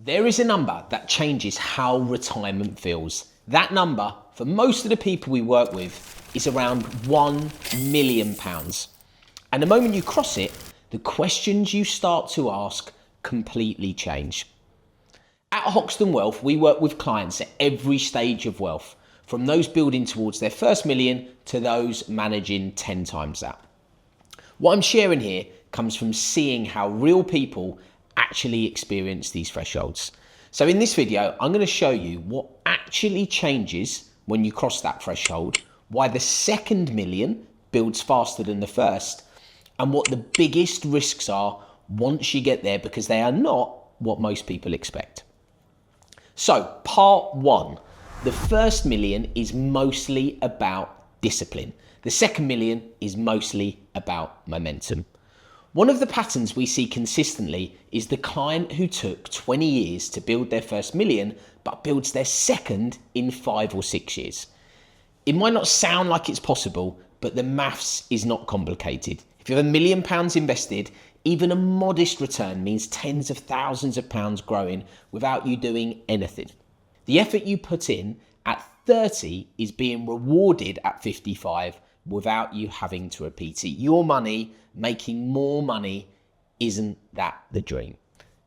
There is a number that changes how retirement feels. That number, for most of the people we work with, is around £1 million. And the moment you cross it, the questions you start to ask completely change. At Hoxton Wealth, we work with clients at every stage of wealth, from those building towards their first million to those managing 10 times that. What I'm sharing here comes from seeing how real people actually experience these thresholds. So in this video, I'm going to show you what actually changes when you cross that threshold, why the second million builds faster than the first, and what the biggest risks are once you get there, because they are not what most people expect. So part one, the first million is mostly about discipline. The second million is mostly about momentum. One of the patterns we see consistently is the client who took 20 years to build their first million, but builds their second in 5 or 6 years. It might not sound like it's possible, but the maths is not complicated. If you have £1 million invested, even a modest return means tens of thousands of pounds growing without you doing anything. The effort you put in at 30 is being rewarded at 55 without you having to repeat it. Your money making more money, isn't that the dream?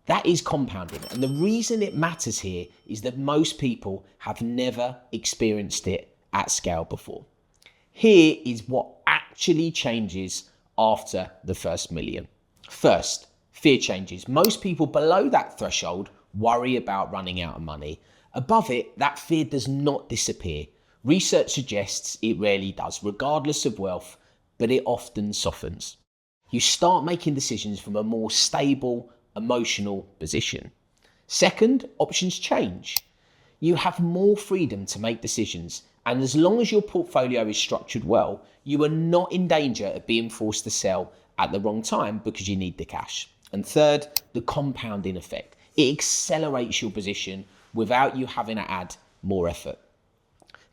That is compounding. And the reason it matters here is that most people have never experienced it at scale before. Here is what actually changes after the first million. First, fear changes. Most people below that threshold worry about running out of money. Above it, that fear does not disappear. Research suggests it rarely does, regardless of wealth, but it often softens. You start making decisions from a more stable, emotional position. Second, options change. You have more freedom to make decisions, and as long as your portfolio is structured well, you are not in danger of being forced to sell at the wrong time because you need the cash. And third, the compounding effect. It accelerates your position without you having to add more effort.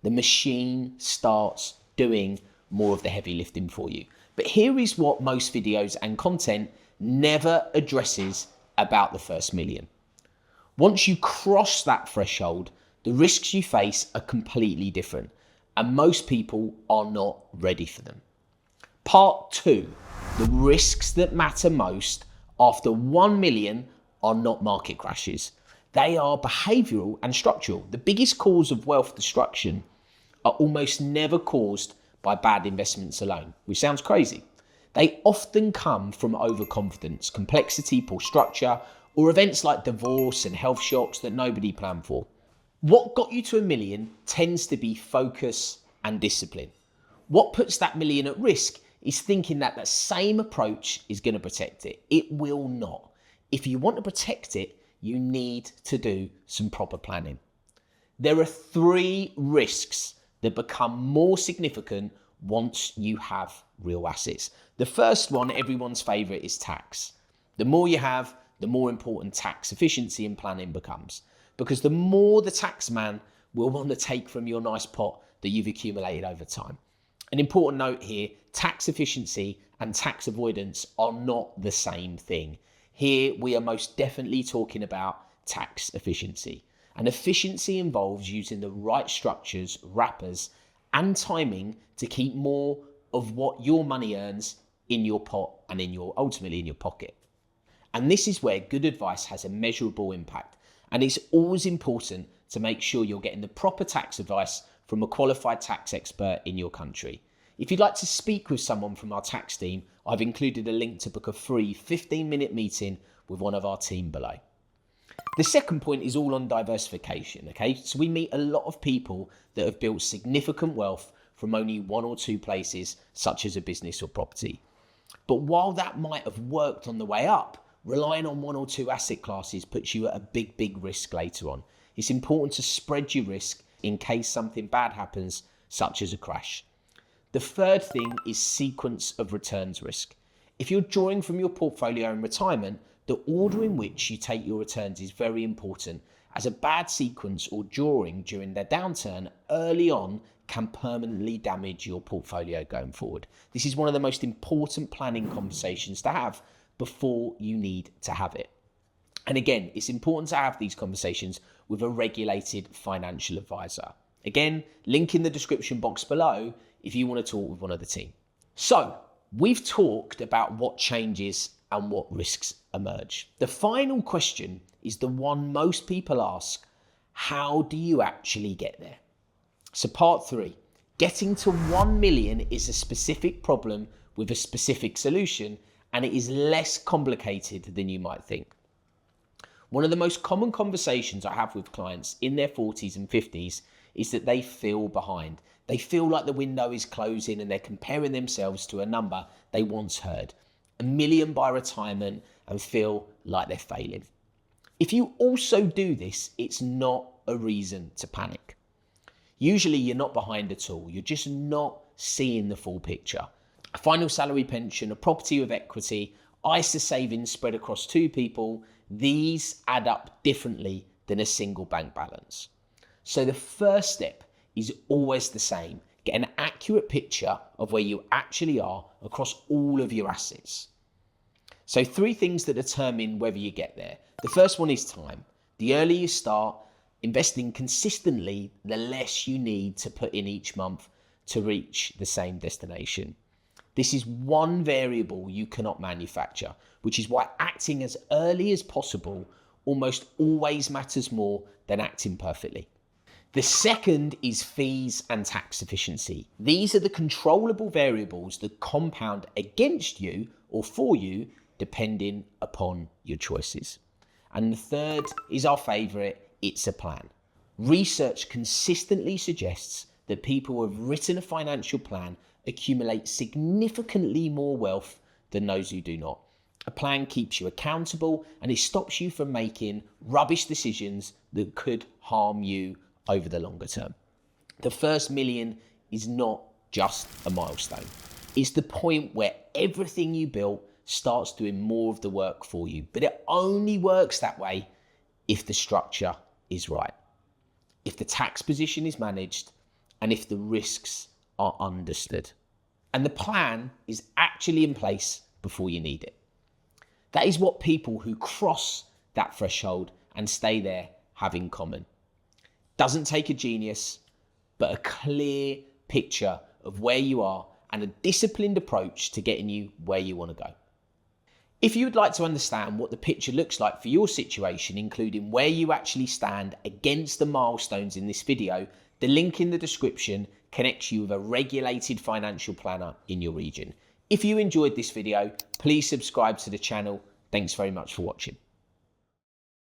The machine starts doing more of the heavy lifting for you. But here is what most videos and content never addresses about the first million. Once you cross that threshold, the risks you face are completely different, and most people are not ready for them. Part two, the risks that matter most after 1 million are not market crashes. They are behavioural and structural. The biggest cause of wealth destruction are almost never caused by bad investments alone, which sounds crazy. They often come from overconfidence, complexity, poor structure, or events like divorce and health shocks that nobody planned for. What got you to 1 million tends to be focus and discipline. What puts that million at risk is thinking that the same approach is going to protect it. It will not. If you want to protect it, you need to do some proper planning. There are 3 risks that become more significant once you have real assets. The first one, everyone's favourite, is tax. The more you have, the more important tax efficiency and planning becomes. Because the more the tax man will want to take from your nice pot that you've accumulated over time. An important note here, tax efficiency and tax avoidance are not the same thing. Here we are most definitely talking about tax efficiency. And efficiency involves using the right structures, wrappers, and timing to keep more of what your money earns in your pot and ultimately in your pocket. And this is where good advice has a measurable impact. And it's always important to make sure you're getting the proper tax advice from a qualified tax expert in your country. If you'd like to speak with someone from our tax team, I've included a link to book a free 15-minute meeting with one of our team below. The second point is all on diversification, okay? So we meet a lot of people that have built significant wealth from only 1 or 2 places, such as a business or property. But while that might have worked on the way up, relying on 1 or 2 asset classes puts you at a big risk later on. It's important to spread your risk in case something bad happens, such as a crash. The third thing is sequence of returns risk. If you're drawing from your portfolio in retirement, the order in which you take your returns is very important, as a bad sequence or drawing during their downturn early on can permanently damage your portfolio going forward. This is one of the most important planning conversations to have before you need to have it. And again, it's important to have these conversations with a regulated financial advisor. Again, link in the description box below if you want to talk with one of the team. So we've talked about what changes and what risks emerge. The final question is the one most people ask: how do you actually get there? So part 3, getting to 1 million is a specific problem with a specific solution, and it is less complicated than you might think. One of the most common conversations I have with clients in their 40s and 50s is that they feel behind. They feel like the window is closing and they're comparing themselves to a number they once heard, 1 million by retirement, and feel like they're failing. If you also do this, it's not a reason to panic. Usually you're not behind at all. You're just not seeing the full picture. A final salary pension, a property with equity, ISA savings spread across 2 people, these add up differently than a single bank balance. So the first step is always the same: get an accurate picture of where you actually are across all of your assets. So 3 things that determine whether you get there. The first one is time. The earlier you start investing consistently, the less you need to put in each month to reach the same destination. This is one variable you cannot manufacture, which is why acting as early as possible almost always matters more than acting perfectly. The second is fees and tax efficiency. These are the controllable variables that compound against you or for you, depending upon your choices. And the third is our favorite: it's a plan. Research consistently suggests that people who have written a financial plan accumulate significantly more wealth than those who do not. A plan keeps you accountable and it stops you from making rubbish decisions that could harm you over the longer term. The first million is not just a milestone. It's the point where everything you built starts doing more of the work for you. But it only works that way if the structure is right, if the tax position is managed, and if the risks are understood. And the plan is actually in place before you need it. That is what people who cross that threshold and stay there have in common. Doesn't take a genius, but a clear picture of where you are and a disciplined approach to getting you where you want to go. If you would like to understand what the picture looks like for your situation, including where you actually stand against the milestones in this video, the link in the description connects you with a regulated financial planner in your region. If you enjoyed this video, please subscribe to the channel. Thanks very much for watching.